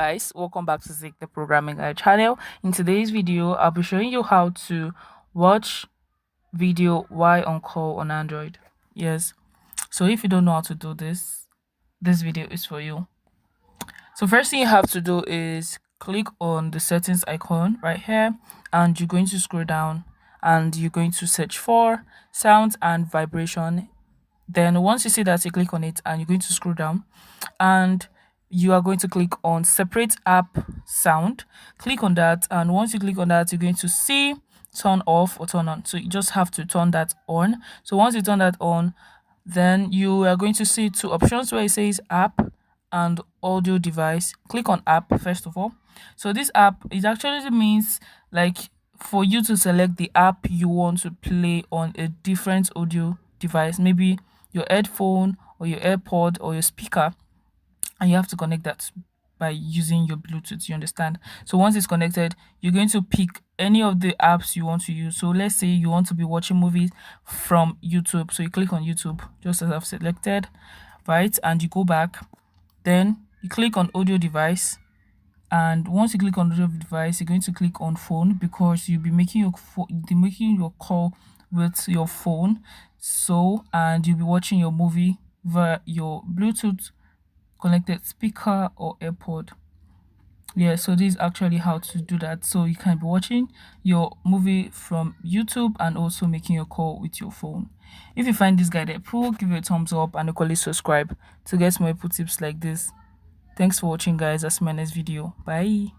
guys, welcome back to Zik the Programming Guide channel. In today's video I'll be showing you how to watch video while on call on Android. Yes, so if you don't know how to do this video is for you. So first thing you have to do is click on the settings icon right here, and you're going to scroll down and you're going to search for sound and vibration. Then once you see that, you click on it and you're going to scroll down and you are going to click on separate app sound. Click on that, and once you click on that, you're going to see turn off or turn on. So you just have to turn that on. So once you turn that on, then you are going to see two options where it says app and audio device. Click on app first of all. So this app, it actually means like for you to select the app you want to play on a different audio device, maybe your headphone or your AirPod or your speaker, and you have to connect that by using your Bluetooth. You understand? So once it's connected, you're going to pick any of the apps you want to use. So let's say you want to be watching movies from YouTube, so you click on YouTube just as I've selected, right? And you go back, then you click on audio device, and once you click on audio device, you're going to click on phone because you'll be making your call with your phone. So, and you'll be watching your movie via your Bluetooth connected speaker or AirPod. Yeah, so this is actually how to do that. So you can be watching your movie from YouTube and also making your call with your phone. If you find this guide helpful, give it a thumbs up and equally subscribe to get more helpful tips like this. Thanks for watching, guys. I'll see you in my next video. Bye.